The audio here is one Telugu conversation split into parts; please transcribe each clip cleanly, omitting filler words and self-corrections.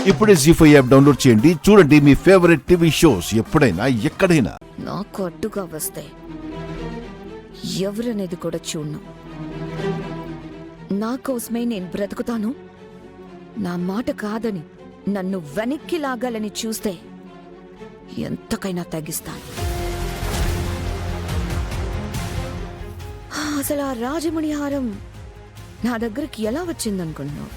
ఇప్పుడే జీ5 యాప్ డౌన్లోడ్ చేయండి. చూడండి మీ ఫేవరెట్ టీవీ షోస్ ఎప్పుడైనా ఎక్కడైనా. నాకు అడ్డుగా వస్తే ఎవరనేది కూడా చూడను. నా కోసమే నేను బ్రతుకుతాను. నా మాట కాదని నన్ను వెనక్కి లాగాలని చూస్తే ఎంతకైనా తగ్గిస్తాను. అసలు ఆ రాజమణి హారం నా దగ్గరికి ఎలా వచ్చిందనుకున్నావు?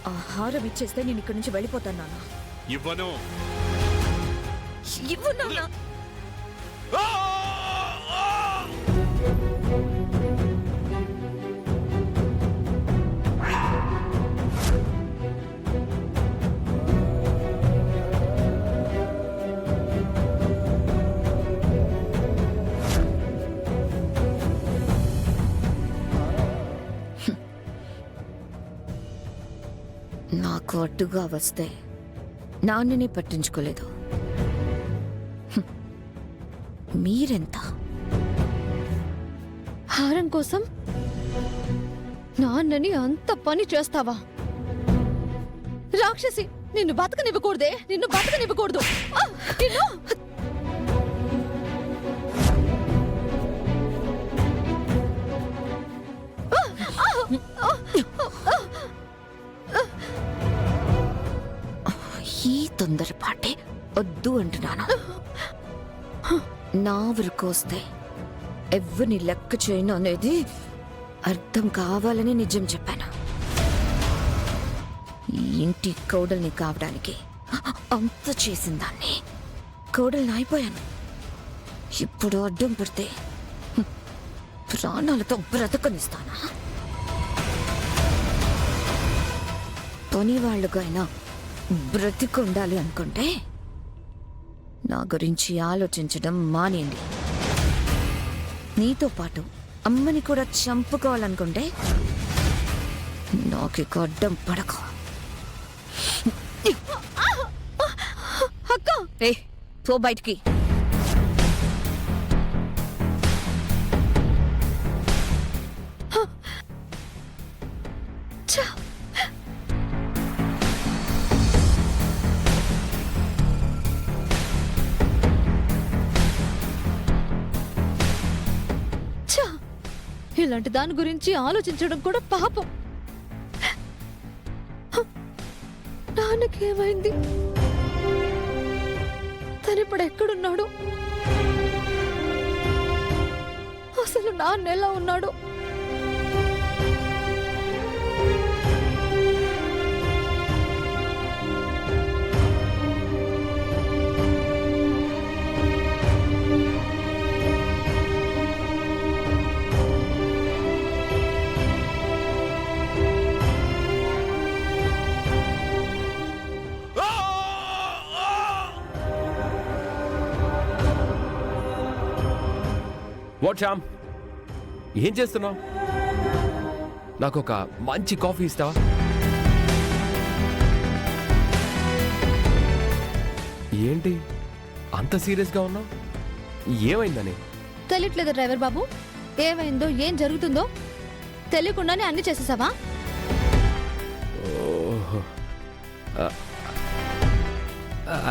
ఆ హారం ఇచ్చేస్తే నేను ఇక్కడి నుంచి వెళ్ళిపోతాను నాన్న. ఇవ్వను. ఇవ్వు నాన్న. నాకు అడ్డుగా వస్తే నాన్నని పట్టించుకోలేదు. మీరెంత? హారం కోసం నాన్నని అంత పని చేస్తావా? రాక్షసి, నిన్ను బతకనివ్వకూడదే, నిన్ను బతకనివ్వకూడదు. ఈ తొందరపాటే వద్దు అంటున్నాను. నా వరకొస్తే ఎవరిని లెక్క చేయను అనేది అర్థం కావాలని నిజం చెప్పాను. ఈ ఇంటి కోడల్ని కావడానికి అంత చేసిన దాన్ని కోడల్ని అయిపోయాను. ఇప్పుడు అడ్డం పడితే ప్రాణాలతో బ్రతకనిస్తానా? పని వాళ్ళుగా అయినా బ్రతికుండాలి అనుకుంటే నా గురించి ఆలోచించడం మానేయండి. నీతో పాటు అమ్మని కూడా చంపుకోవాలనుకుంటే నాకు అడ్డం పడకు. అక్క, ఏ పో బయటికి. ఇలాంటి దాని గురించి ఆలోచించడం కూడా పాపం. నాన్నకేమైంది? తనిప్పుడు ఎక్కడున్నాడు? అసలు నాన్న ఎలా ఉన్నాడు? వాట్ శ్యామ్, ఏం చేస్తున్నావు? నాకు ఒక మంచి కాఫీ ఇస్తావా? ఏంటి అంత సీరియస్గా ఉన్నావు? ఏమైందని? తెలియట్లేదు డ్రైవర్ బాబు, ఏమైందో ఏం జరుగుతుందో తెలియకుండానే అన్ని చేసేసావా? ఓహో,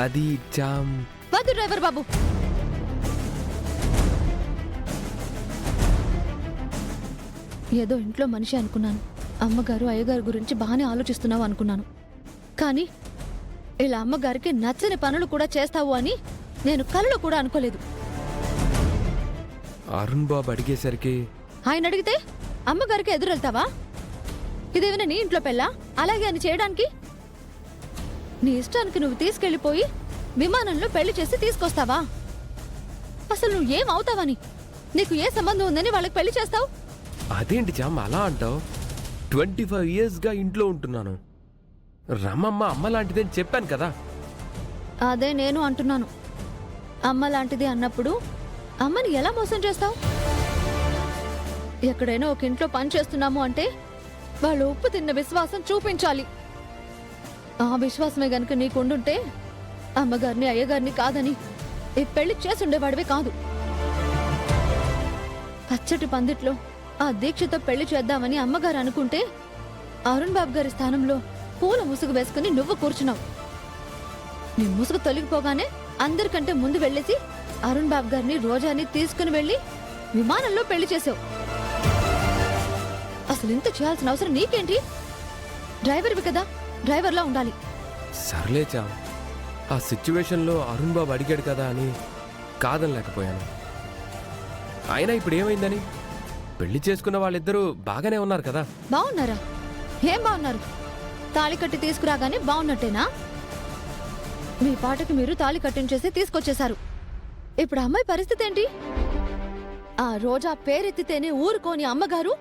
అది శ్యామ్. వద్దు డ్రైవర్ బాబు. ఏదో ఇంట్లో మనిషి అనుకున్నాను. అమ్మగారు అయ్యగారు గురించి బాగానే ఆలోచిస్తున్నావు అనుకున్నాను. కానీ ఇలా అమ్మగారికి నచ్చని పనులు కూడా చేస్తావు అని నేను కలలో కూడా అనుకోలేదు. అరుణ్ బాబు అడిగేసరికి ఆయన అడిగితే అమ్మగారికి ఎదురెళ్తావా? ఇదేమైనా నీ ఇంట్లో పెళ్ళా అలాగే అని చేయడానికి? నీ ఇష్టానికి నువ్వు తీసుకెళ్లిపోయి విమానంలో పెళ్లి చేసి తీసుకొస్తావా? అసలు నువ్వు ఏం అవుతావని, నీకు ఏ సంబంధం ఉందని వాళ్ళకి పెళ్లి చేస్తావు? అదేంటి శ్యామ్ అలా అంటావు? 25 yearsగా ఇంట్లో ఉంటున్నాను. రమమ్మ అమ్మ లాంటిదని చెప్పాను కదా. అదే నేను అంటున్నాను. అమ్మ లాంటిది అన్నప్పుడు అమ్మని ఎలా మోసం చేస్తావు? ఎక్కడైనా ఒక ఇంట్లో పని చేస్తున్నాము అంటే వాళ్ళు ఉప్పు తిన్న విశ్వాసం చూపించాలి. ఆ విశ్వాసమే గనుక నీకుండుంటే అమ్మగారిని అయ్యగారిని కాదని ఈ పెళ్లి చేసుండేవాడివే కాదు. పచ్చటి పందిట్లో ఆ దీక్షతో పెళ్లి చేద్దామని అమ్మగారు అనుకుంటే అరుణ్ బాబు గారి స్థానంలో పూల ముసుగు వేసుకుని నువ్వు కూర్చున్నావు. నీ ముసుగు తొలగిపోగానే అందరికంటే ముందు వెళ్ళేసి అరుణ్ బాబు గారిని రోజాని తీసుకుని వెళ్ళి విమానంలో పెళ్లి చేసావు. అసలు ఇంత చేయాల్సిన అవసరం నీకేంటి? డ్రైవర్వి కదా, డ్రైవర్లా ఉండాలి. సర్లే చామ్, ఆ సిచ్యువేషన్లో అరుణ్ బాబు అడిగాడు కదా అని కాదనలేకపోయాను. అయినా ఇప్పుడు ఏమైందని? పెళ్లి చేసుకున్న వాళ్ళిద్దరూ బాగానే ఉన్నారు కదా. బాగున్నారా? ఏం బాగున్నారు? తాళి కట్టి తీసుకురాగానే బాగున్నట్టేనా? మీ పాటకి మీరు తాళి కట్టించేసి తీసుకొచ్చేశారు. ఇప్పుడు అమ్మాయి పరిస్థితి ఏంటి? ఆ రోజా పేరెత్తితేనే ఊరుకోని అమ్మగారు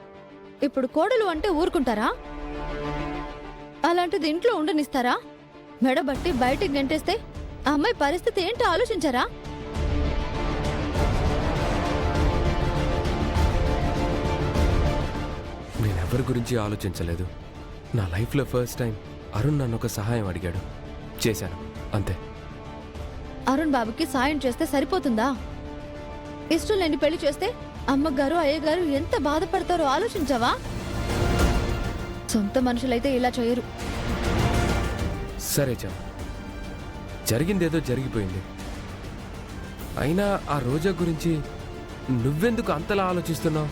ఇప్పుడు కోడలు అంటే ఊరుకుంటారా? అలాంటిది ఇంట్లో ఉండనిస్తారా? మెడబట్టి బయటికి గంటేస్తే ఆ అమ్మాయి పరిస్థితి ఏంటో ఆలోచించారా? నేనెవరి గురించి ఆలోచించలేదు. నా లైఫ్లో ఫస్ట్ టైం అరుణ్ నన్ను ఒక సహాయం అడిగాడు, చేశాను, అంతే. అరుణ్ బాబుకి సాయం చేస్తే సరిపోతుందా? ఇష్టం లేని పెళ్లి చేస్తే అమ్మగారు అయ్యగారు ఎంత బాధపడతారో ఆలోచించావా? సొంత మనుషులైతే ఇలా చేయరు. సరే చామ్, జరిగిందేదో జరిగిపోయింది. అయినా ఆ రోజా గురించి నువ్వెందుకు అంతలా ఆలోచిస్తున్నావు?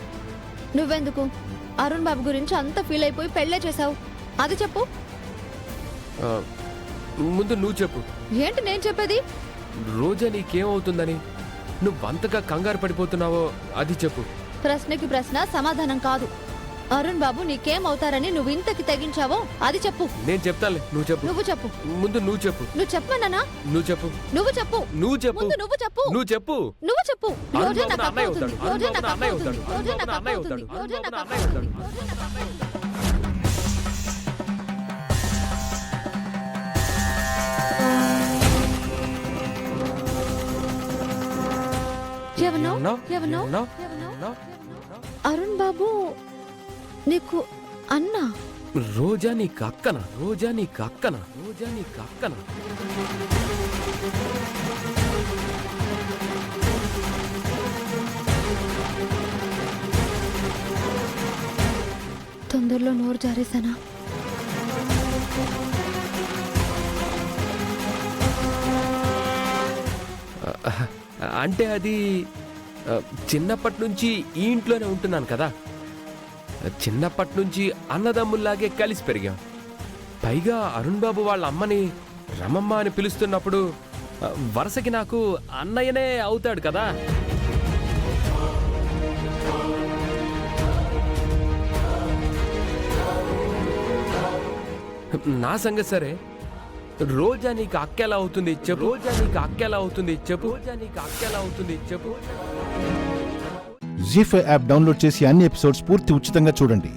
నువ్వెందుకు అరుణ్ బాబు గురించి అంత ఫీల్ అయిపోయి పెళ్లే చేశావు? అది చెప్పు. ముందు నువ్వు చెప్పు. ఏంటి నేను చెప్పేది? రోజా నీకేమవుతుందని నువ్వంతగా కంగారు పడిపోతున్నావో అది చెప్పు. ప్రశ్నకి ప్రశ్న సమాధానం కాదు. అరుణ్ బాబు నీకేమవుతారని నువ్వు ఇంతకి తెగించావో అది చెప్పు. నేను చెప్తానులే, నువ్వు చెప్పు. నువ్వు చెప్పు. ముందు నువ్వు చెప్పు. నువ్వు చెప్పమన్నానా? నువ్వు చెప్పు. నువ్వు చెప్పు. నువ్వు చెప్పు. ముందు నువ్వు చెప్పు. నువ్వు చెప్పు. నువ్వు చెప్పు. అరుణ్ రోజా బాబు నాకు నా అన్నయ్య అక్కవుతుంది. అవుతాడు. రోజా అరుణ్ బాబు నాకు నా అన్నయ్య అక్కవుతుంది. అవుతాడు. రోజా అరుణ్ నాకు బాబు నా అన్నయ్య అక్కవుతుంది. అవుతాడు. రోజా అరుణ్ బాబు నాకు నా అన్నయ్య అవుతాడు. అక్కవుతుంది. రోజా నాకు అక్కవుతుంది. ఏమన్నావ్? ఏమన్నావ్? ఏమన్నావ్? ఏమన్నావ్? ఏమన్నావ్? అరుణ్ బాబు నీకు అన్నా? రోజా నీకు అక్కన? రోజా నీకు అక్కన? రోజా నీకు అక్కన? తొందరలో నోరు జారేశానా? అంటే అది చిన్నప్పటి నుంచి ఈ ఇంట్లోనే ఉంటున్నాను కదా. చిన్నప్పటి నుంచి అన్నదమ్ముల్లాగే కలిసి పెరిగాం. పైగా అరుణ్ బాబు వాళ్ళ అమ్మని రమమ్మ అని పిలుస్తున్నప్పుడు వరుసకి నాకు అన్నయ్యనే అవుతాడు కదా. నా సంగతి సరే, రోజా నీకు అక్కెలా అవుతుంది చెప్పు. రోజా నీకు అక్కెలా అవుతుంది చెప్పు. రోజా నీకు అక్కెలా అవుతుంది చెప్పు. జీ5 యాప్ డౌన్లోడ్ చేసి అన్ని ఎపిసోడ్స్ పూర్తి ఉచితంగా చూడండి.